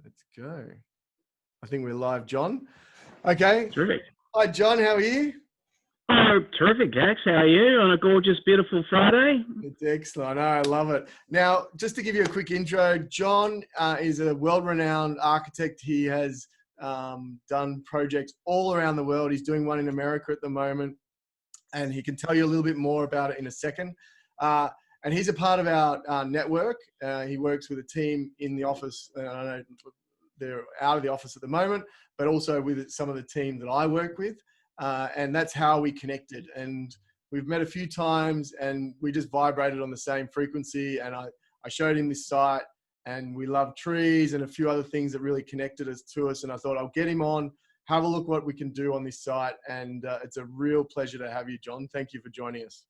Let's go. I think we're live, John. Okay. Terrific. Hi, John. How are you? Oh, terrific, Jax. How are you on a gorgeous, beautiful Friday? It's excellent. I love it. Now, just to give you a quick intro, John is a world-renowned architect. He has done projects all around the world. He's doing one in America at the moment, and he can tell you a little bit more about it in a second. And he's a part of our network. He works with a team in the office. I know they're out of the office at the moment, but also with some of the team that I work with. And that's how we connected. And we've met a few times and we just vibrated on the same frequency. And I showed him this site, and we love trees and a few other things that really connected us to us. And I thought I'll get him on, have a look what we can do on this site. And it's a real pleasure to have you, John. Thank you for joining us.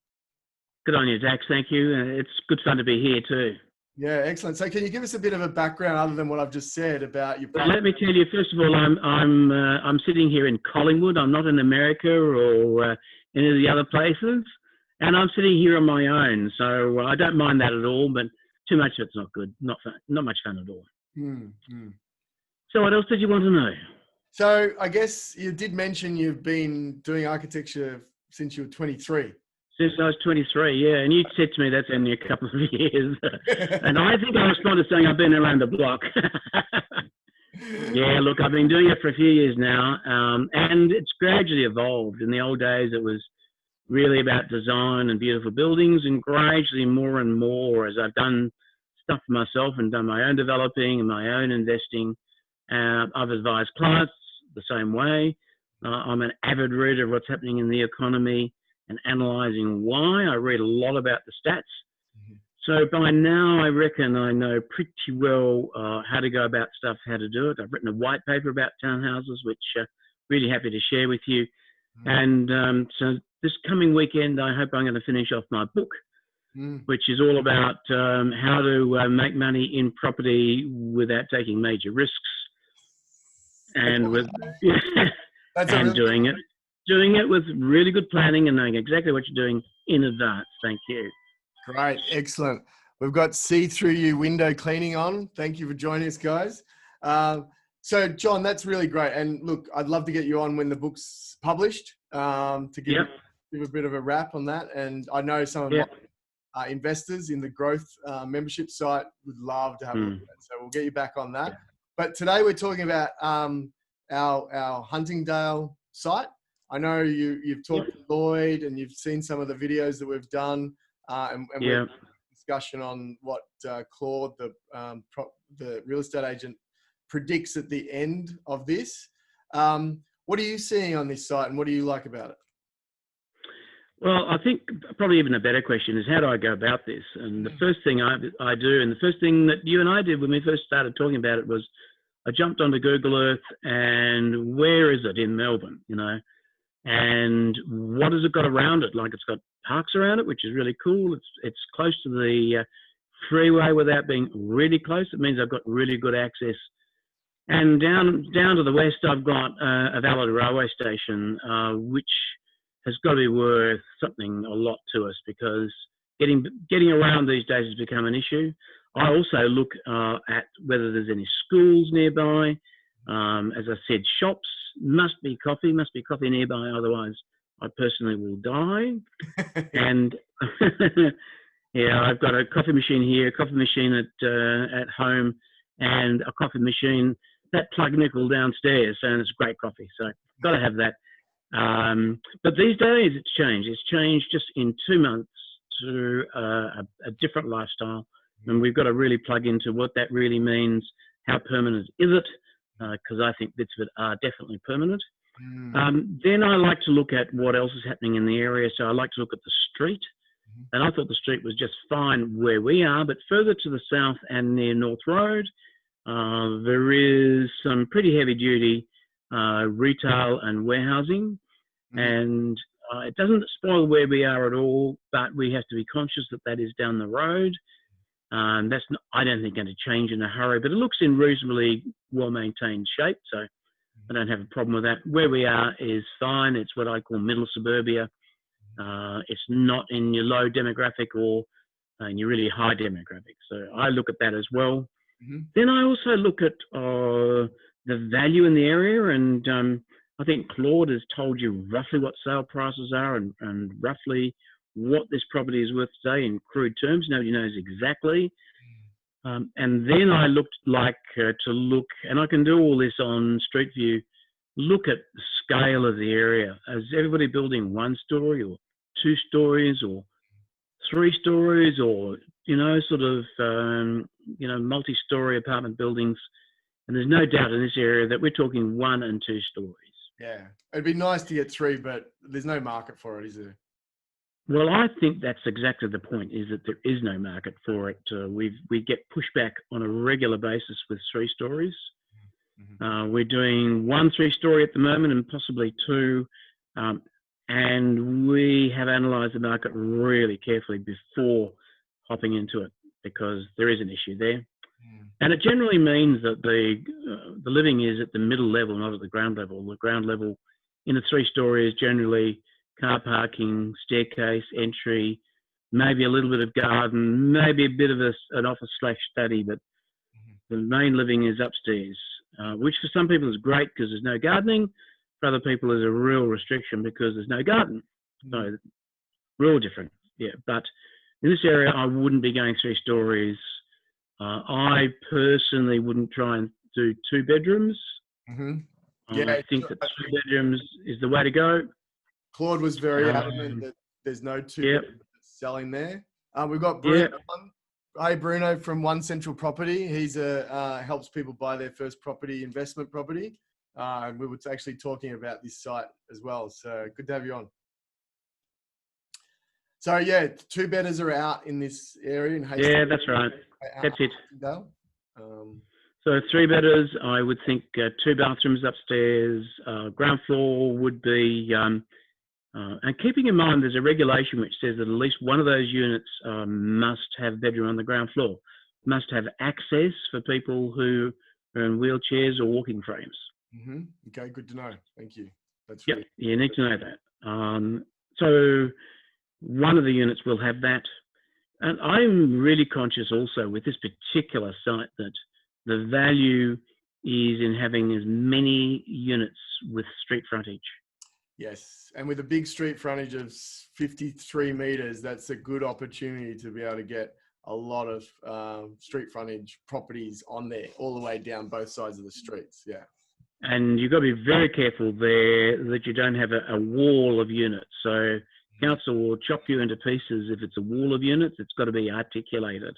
Good on you, Jax. Thank you. It's good fun to be here too. Yeah, excellent. So can you give us a bit of a background other than what I've just said about your Well, let me tell you, first of all, I'm sitting here in Collingwood. I'm not in America or any of the other places. And I'm sitting here on my own. So I don't mind that at all, but too much of it's not good. Not fun, not much fun at all. So what else did you want to know? So I guess you did mention you've been doing architecture since you were 23. Since I was 23, yeah. And you said to me that's only a couple of years. And I think I responded saying I've been around the block. Yeah, look, I've been doing it for a few years now. And it's gradually evolved. In the old days, it was really about design and beautiful buildings, and gradually more and more as I've done stuff for myself and done my own developing and my own investing. I've advised clients the same way. I'm an avid reader of what's happening in the economy and analysing why. I read a lot about the stats. So by now, I reckon I know pretty well how to go about stuff, how to do it. I've written a white paper about townhouses, which really happy to share with you. And so this coming weekend, I hope I'm going to finish off my book, which is all about how to make money in property without taking major risks. And with doing it with really good planning and knowing exactly what you're doing in advance. Thank you. Great. Excellent. We've got See Through You window cleaning on. Thank you for joining us, guys. So, John, that's really great. And look, I'd love to get you on when the book's published to give a bit of a wrap on that. And I know some of my investors in the growth membership site would love to have a look at that. So we'll get you back on that. But today we're talking about our Huntingdale site. I know you've talked to Lloyd and you've seen some of the videos that we've done, and we're discussion on what Claude, the real estate agent, predicts at the end of this. What are you seeing on this site, and what do you like about it? Well, I think probably even a better question is how do I go about this? And the first thing I do, and the first thing that you and I did when we first started talking about it, was I jumped onto Google Earth and where is it in Melbourne, you know? And what has it got around it? Like, it's got parks around it, which is really cool. It's close to the freeway without being really close. It means I've got really good access. And down to the west, I've got a valid railway station, which has got to be worth something a lot to us, because getting around these days has become an issue. I also look at whether there's any schools nearby. As I said, shops, must be coffee nearby, otherwise I personally will die. And yeah, I've got a coffee machine here, a coffee machine at home, and a coffee machine, that plug nickel downstairs, and it's great coffee. So got to have that. But these days it's changed. It's changed just in 2 months to a different lifestyle. And we've got to really plug into what that really means. How permanent is it? Because I think bits of it are definitely permanent. Then I like to look at what else is happening in the area. So I like to look at the street. And I thought the street was just fine where we are, but further to the south and near North Road, there is some pretty heavy duty retail and warehousing. And it doesn't spoil where we are at all, but we have to be conscious that that is down the road. That's not, I don't think, going to change in a hurry, but it looks in reasonably well-maintained shape, so I don't have a problem with that. Where we are is fine. It's what I call middle suburbia. It's not in your low demographic or in your really high demographic. So I look at that as well. Then I also look at the value in the area, and I think Claude has told you roughly what sale prices are and roughly what this property is worth today in crude terms. Nobody knows exactly. And then I looked to look, and I can do all this on Street View, look at the scale of the area. Is everybody building 1 story or 2 stories or 3 stories or, sort of, multi-story apartment buildings? And there's no doubt in this area that we're talking 1 and 2 stories. Yeah. It'd be nice to get 3, but there's no market for it, is there? Well, I think that's exactly the point, is that there is no market for it. We get pushback on a regular basis with 3 stories. We're doing 1 3-story at the moment and possibly 2. And we have analysed the market really carefully before hopping into it, because there is an issue there. And it generally means that the living is at the middle level, not at the ground level. The ground level in a 3-story is generally car parking, staircase, entry, maybe a little bit of garden, maybe a bit of an office/study, but the main living is upstairs, which for some people is great because there's no gardening. For other people is a real restriction because there's no garden. So real different, yeah. But in this area, I wouldn't be going 3 stories. I personally wouldn't try and do 2 bedrooms. Yeah, I think that 2 bedrooms is the way to go. Claude was very adamant that there's no 2 bedrooms selling there. We've got Bruno. Hi, Bruno from One Central Property. He's helps people buy their first investment property. We were actually talking about this site as well. So good to have you on. So yeah, 2 bedders are out in this area in Hastings. Yeah, that's right. That's it. So 3 bedders, I would think 2 bathrooms upstairs. Ground floor would be, and keeping in mind there's a regulation which says that at least one of those units must have a bedroom on the ground floor, must have access for people who are in wheelchairs or walking frames. Okay, good to know. Thank you. That's really you need to know that. So one of the units will have that. And I'm really conscious also with this particular site that the value is in having as many units with street frontage. Yes, and with a big street frontage of 53 metres, that's a good opportunity to be able to get a lot of street frontage properties on there, all the way down both sides of the streets, yeah. And you've got to be very careful there that you don't have a wall of units. So council will chop you into pieces if it's a wall of units. It's got to be articulated.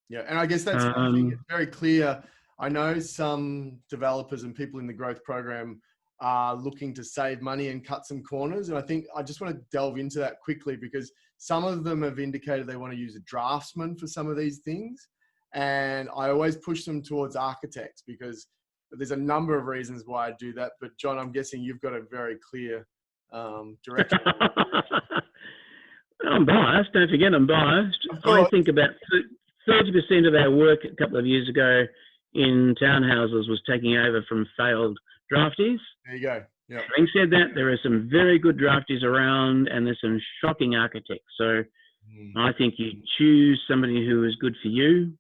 Yeah, and I guess that's I think it's very clear. I know some developers and people in the growth program are looking to save money and cut some corners. And I think I just want to delve into that quickly, because some of them have indicated they want to use a draftsman for some of these things. And I always push them towards architects, because there's a number of reasons why I do that. But John, I'm guessing you've got a very clear direction. I'm biased. Don't forget I'm biased. I think about 30% of our work a couple of years ago in townhouses was taking over from failed drafties. There you go. Yeah. Having said that, there are some very good drafties around, and there's some shocking architects. So I think you choose somebody who is good for you.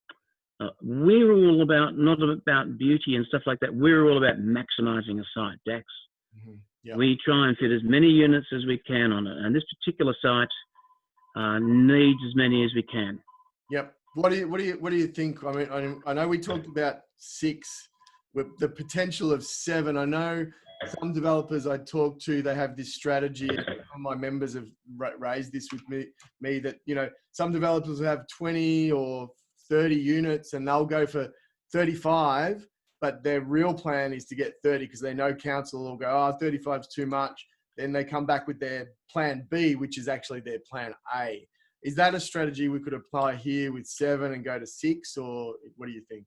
We're all about, not about beauty and stuff like that. We're all about maximising a site, Dax. We try and fit as many units as we can on it. And this particular site needs as many as we can. Yep. What do you think? I mean, I know we talked about 6 with the potential of 7. I know some developers I talk to, they have this strategy. Some of my members have raised this with me that, you know, some developers will have 20 or 30 units and they'll go for 35, but their real plan is to get 30 because they know council will go, oh, 35 is too much. Then they come back with their plan B, which is actually their plan A. Is that a strategy we could apply here with 7 and go to 6, or what do you think?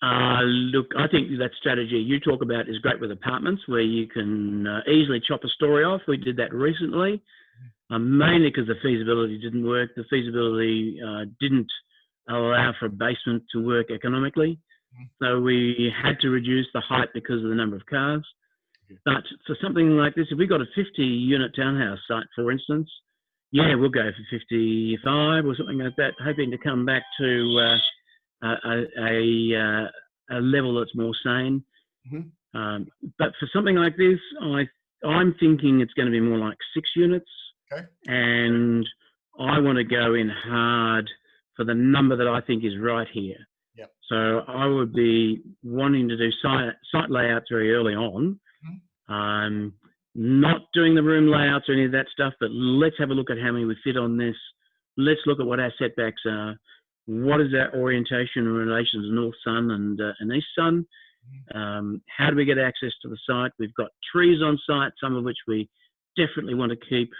Look, I think that strategy you talk about is great with apartments where you can easily chop a story off. We did that recently, mainly because the feasibility didn't work. The feasibility didn't allow for a basement to work economically. So we had to reduce the height because of the number of cars. But for something like this, if we got a 50-unit townhouse site, for instance, yeah, we'll go for 55 or something like that, hoping to come back to a level that's more sane. Mm-hmm. But for something like this, I'm thinking it's going to be more like 6 units. Okay. And I want to go in hard for the number that I think is right here. Yep. So I would be wanting to do site layouts very early on. Mm-hmm. Not doing the room layouts or any of that stuff, but let's have a look at how many we fit on this. Let's look at what our setbacks are. What is our orientation in relation to north sun and east sun? How do we get access to the site? We've got trees on site, some of which we definitely want to keep,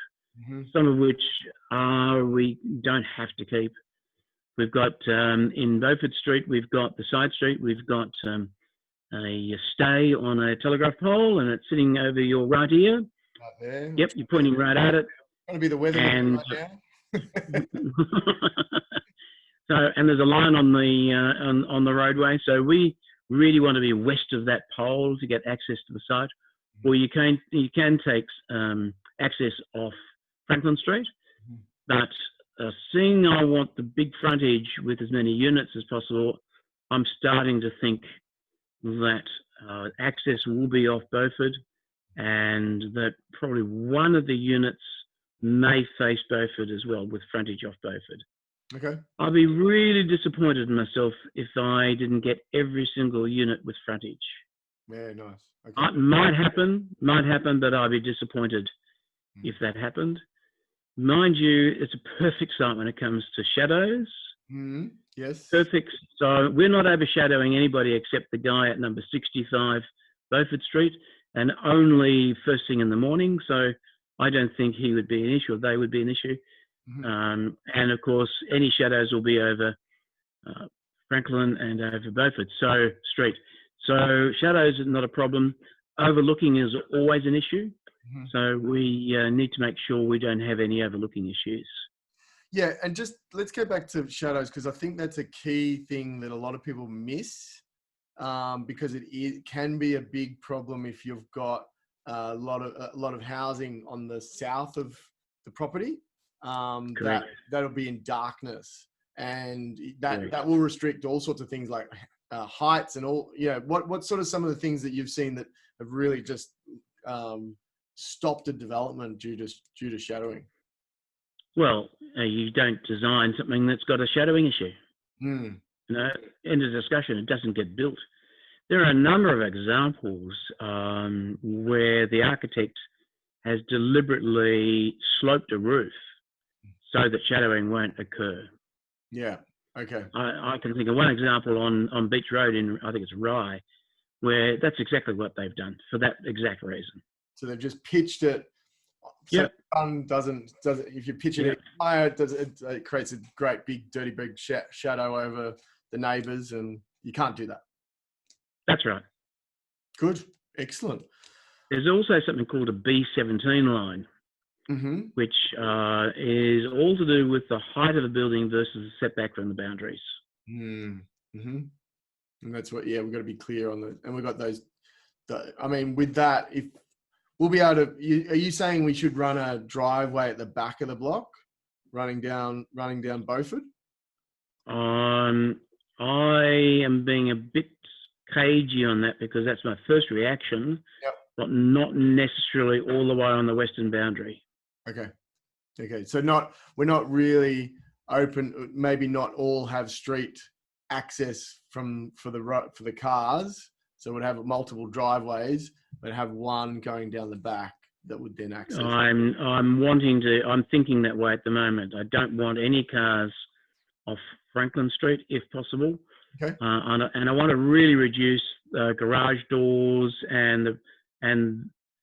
some of which we don't have to keep. We've got in Beaufort Street, we've got the side street, we've got a stay on a telegraph pole, and it's sitting over your right ear. Right there. Yep, you're pointing right at it. Going to be the weather right now. And there's a line on the roadway, so we really want to be west of that pole to get access to the site. Or you can take access off Franklin Street, but seeing I want the big frontage with as many units as possible, I'm starting to think that access will be off Beaufort, and that probably one of the units may face Beaufort as well, with frontage off Beaufort. Okay. I'd be really disappointed in myself if I didn't get every single unit with frontage. Yeah, nice. Okay. It might happen, but I'd be disappointed if that happened. Mind you, it's a perfect site when it comes to shadows. Mm-hmm. Yes. Perfect. So we're not overshadowing anybody except the guy at number 65 Beaufort Street, and only first thing in the morning. So I don't think he would be an issue, or they would be an issue. Mm-hmm. And of course, any shadows will be over Franklin and over Beaufort Street. So shadows are not a problem. Overlooking is always an issue. Mm-hmm. So we need to make sure we don't have any overlooking issues. Yeah, and just let's go back to shadows, because I think that's a key thing that a lot of people miss, because it can be a big problem if you've got a lot of housing on the south of the property. That'll be in darkness, and that will restrict all sorts of things like heights and all. Yeah, what sort of some of the things that you've seen that have really just stopped a development due to shadowing? Well, you don't design something that's got a shadowing issue. Mm. You know, end of discussion. It doesn't get built. There are a number of examples where the architect has deliberately sloped a roof so that shadowing won't occur. Yeah. Okay. I can think of one example on Beach Road in, I think it's Rye, where that's exactly what they've done for that exact reason. So they've just pitched it. So the sun doesn't. If you pitch it higher, it creates a great big dirty big shadow over the neighbours, and you can't do that. That's right. Good. Excellent. There's also something called a B17 line, which is all to do with the height of the building versus the setback from the boundaries. Mm-hmm. And that's what, we've got to be clear on the, and we've got those. I mean, with that, if we'll be able to, are you saying we should run a driveway at the back of the block, running down Beaufort? I am being a bit cagey on that because that's my first reaction, but not necessarily all the way on the western boundary. Okay. So we're not really open. Maybe not all have street access for the cars. So we'd have multiple driveways, but have one going down the back that would then access. I'm thinking that way at the moment. I don't want any cars off Franklin Street if possible. Okay. And I want to really reduce garage doors, and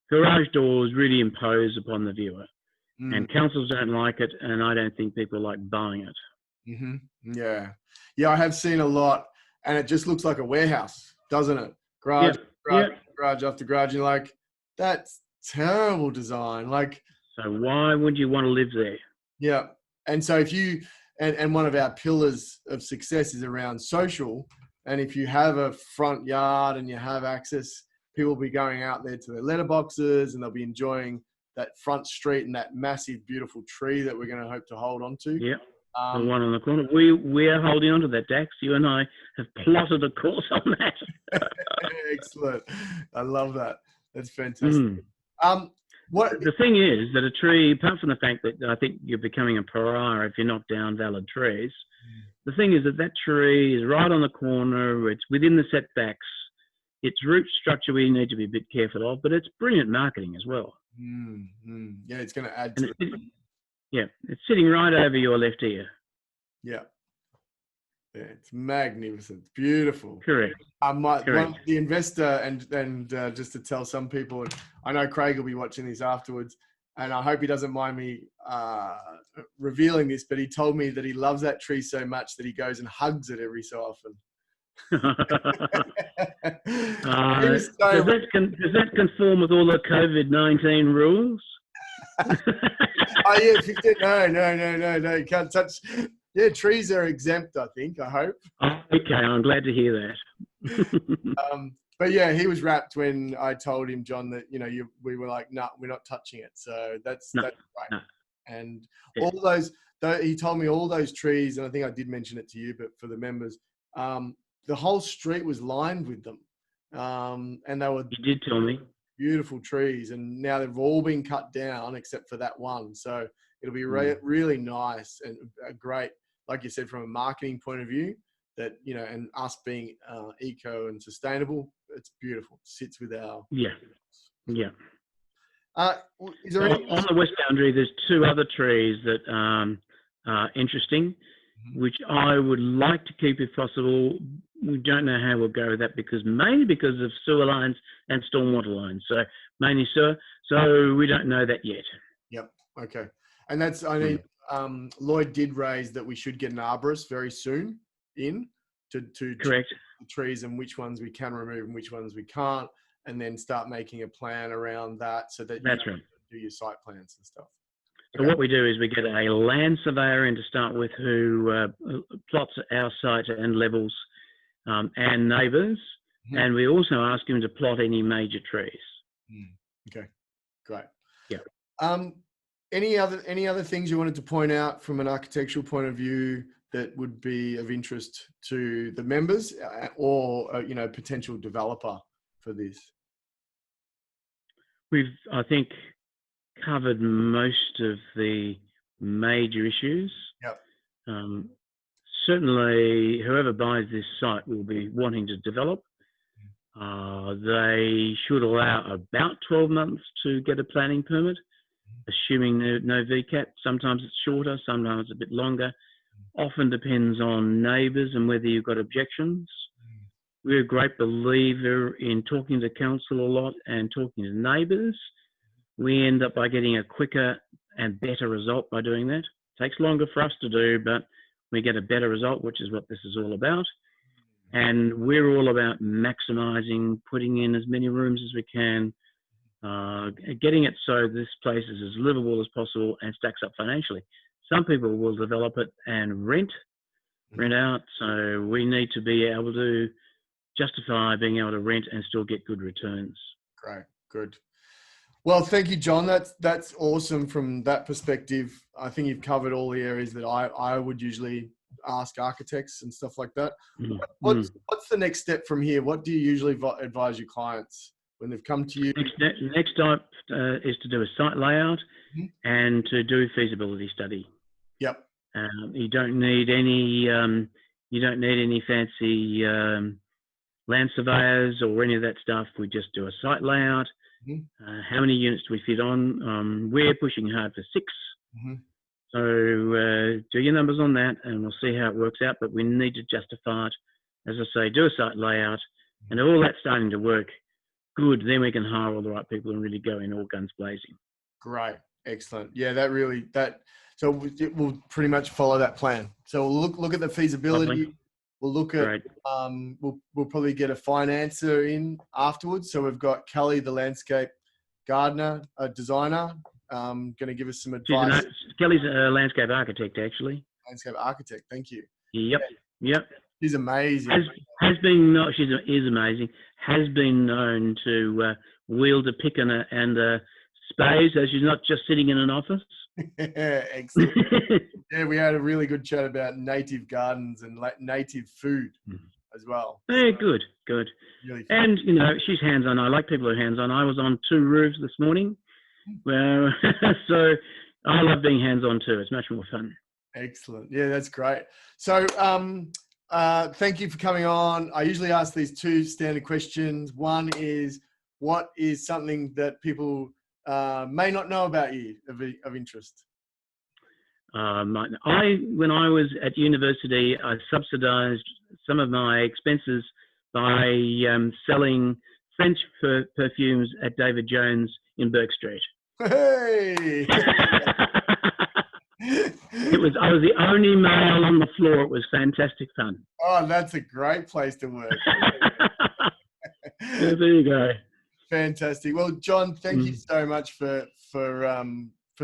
garage doors really impose upon the viewer. And councils don't like it, and I don't think people like buying it. Mm-hmm. Yeah, I have seen a lot, and it just looks like a warehouse, doesn't it? Garage after garage. You're like, that's terrible design. Like, so why would you want to live there? Yeah, and so if you and one of our pillars of success is around social, and if you have a front yard and you have access, people will be going out there to their letterboxes, and they'll be enjoying that front street and that massive, beautiful tree that we're going to hope to hold on to. Yeah. The one on the corner. We are holding on to that, Dax. You and I have plotted a course on that. Excellent. I love that. That's fantastic. What the thing is that a tree, apart from the fact that I think you're becoming a pariah if you knock down valid trees, the thing is that that tree is right on the corner. It's within the setbacks. Its root structure we need to be a bit careful of, but it's brilliant marketing as well. Yeah, it's going to add to it's sitting right over your left ear. Yeah, it's magnificent. It's beautiful. Correct. The investor, and just to tell some people, I know Craig will be watching this afterwards, and I hope he doesn't mind me revealing this, but he told me that he loves that tree so much that he goes and hugs it every so often. Does that conform with all the COVID-19 rules? Oh yeah, no, you can't touch. Yeah, trees are exempt, I think. I hope. Okay, I'm glad to hear that. But yeah, he was rapt when I told him, John, that we were like, no, we're not touching it. So that's right. No. And all those, he told me all those trees, and I think I did mention it to you, but for the members, the whole street was lined with them, and they were. You did tell me. Beautiful trees, and now they've all been cut down except for that one. So it'll be really nice and great, like you said, from a marketing point of view. That and us being eco and sustainable, it's beautiful. It sits with our Is there any on the west boundary? There's two other trees that are interesting, which I would like to keep if possible. We don't know how we'll go with that mainly because of sewer lines and stormwater lines. So mainly sewer. So we don't know that yet. Yep. Okay. And that's, Lloyd did raise that we should get an arborist very soon to correct the trees and which ones we can remove and which ones we can't, and then start making a plan around that so that that's right. Do your site plans and stuff. So what we do is we get a land surveyor in to start with who plots our site and levels and neighbours, and we also ask him to plot any major trees. Okay, great. Yeah. Any other things you wanted to point out from an architectural point of view that would be of interest to the members or potential developer for this? We've, I think, covered most of the major issues. Yep. Certainly, whoever buys this site will be wanting to develop. They should allow about 12 months to get a planning permit, assuming no VCAT. Sometimes it's shorter, sometimes it's a bit longer. Often depends on neighbours and whether you've got objections. We're a great believer in talking to council a lot and talking to neighbours. We end up by getting a quicker and better result by doing that. It takes longer for us to do, but we get a better result, which is what this is all about. And we're all about maximising, putting in as many rooms as we can, getting it so this place is as livable as possible and stacks up financially. Some people will develop it and rent out. So we need to be able to justify being able to rent and still get good returns. Great, good. Well, thank you, John. That's awesome from that perspective. I think you've covered all the areas that I would usually ask architects and stuff like that. What's the next step from here? What do you usually advise your clients when they've come to you? Next step is to do a site layout and to do feasibility study. Yep. You don't need any fancy land surveyors or any of that stuff. We just do a site layout. How many units do we fit on? We're pushing hard for 6. So do your numbers on that and we'll see how it works out. But we need to justify it. As I say, do a site layout, and all that's starting to work good. Then we can hire all the right people and really go in all guns blazing. Great. Excellent. Yeah, so we'll pretty much follow that plan. So we'll look at the feasibility. Lovely. We'll look at, we'll probably get a financer in afterwards. So we've got Kelly, the landscape gardener, a designer, going to give us some advice. Kelly's a landscape architect, actually. Landscape architect. Thank you. Yep. She's amazing. Is amazing. Has been known to wield a pick and a spade, so she's not just sitting in an office. Excellent. Yeah, we had a really good chat about native gardens and native food as well. Very good, good. Really fun. And, you know, she's hands-on. I like people who are hands-on. I was on 2 roofs this morning. Well, so I love being hands-on too. It's much more fun. Excellent. Yeah, that's great. So thank you for coming on. I usually ask these 2 standard questions. One is, what is something that people may not know about you of interest? When I was at university, I subsidised some of my expenses by selling French perfumes at David Jones in Burke Street. Hey! I was the only male on the floor. It was fantastic fun. Oh, that's a great place to work. Yeah, there you go. Fantastic. Well, John, thank you so much for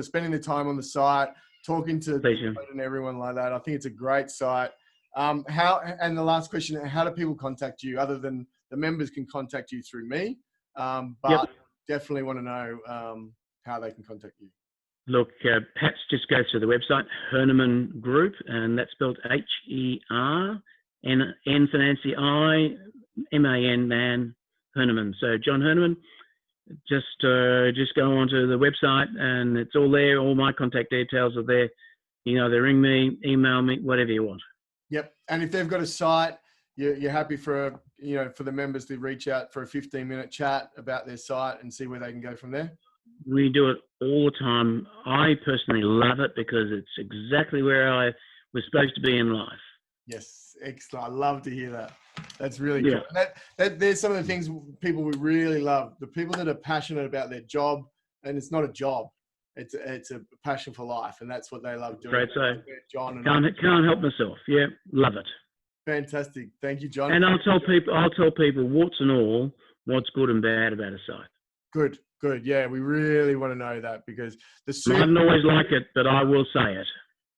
spending the time on the site, talking to and everyone like that. I think it's a great site. And the last question, how do people contact you, other than the members can contact you through me? But definitely want to know how they can contact you. Look, perhaps just go to the website, Herniman Group, and that's spelled Hernan, N for Nancy, I-M-A-N, man, Herniman. So John Herniman, just go onto the website and it's all there. All my contact details are there. You know, they ring me, email me, whatever you want. Yep. And if they've got a site, you're happy for the members to reach out for a 15-minute chat about their site and see where they can go from there? We do it all the time. I personally love it because it's exactly where I was supposed to be in life. Yes, excellent. I love to hear that. That's really good. And there's some of the things people we really love. The people that are passionate about their job, and it's not a job. It's a passion for life, and that's what they love doing. Great, so John, can't help myself. Yeah, love it. Fantastic. Thank you, John. And I'll tell people, warts and all, what's good and bad about a site. Good. Yeah, we really want to know that, because I don't always like it, but I will say it.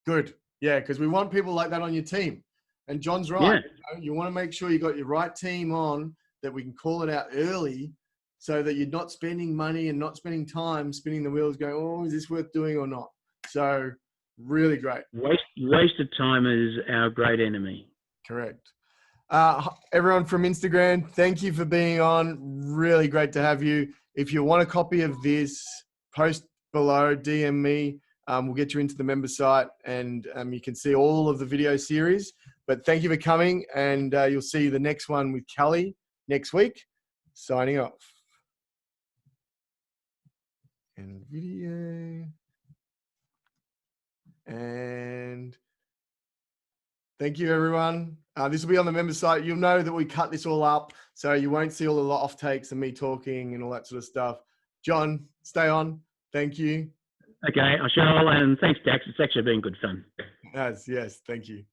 Good. Yeah, because we want people like that on your team. And John's right. Yeah. You want to make sure you got your right team on, that we can call it out early, so that you're not spending money and not spending time spinning the wheels going, oh, is this worth doing or not? So really great. Wasted time is our great enemy. Correct. Everyone from Instagram, thank you for being on. Really great to have you. If you want a copy of this, post below, DM me. We'll get you into the member site, and you can see all of the video series. But thank you for coming, and you'll see the next one with Callie next week. Signing off. And video. And thank you, everyone. This will be on the member site. You'll know that we cut this all up, so you won't see all the off takes and me talking and all that sort of stuff. John, stay on. Thank you. Okay, I shall. And thanks, Dax. It's actually been good fun. Yes, thank you.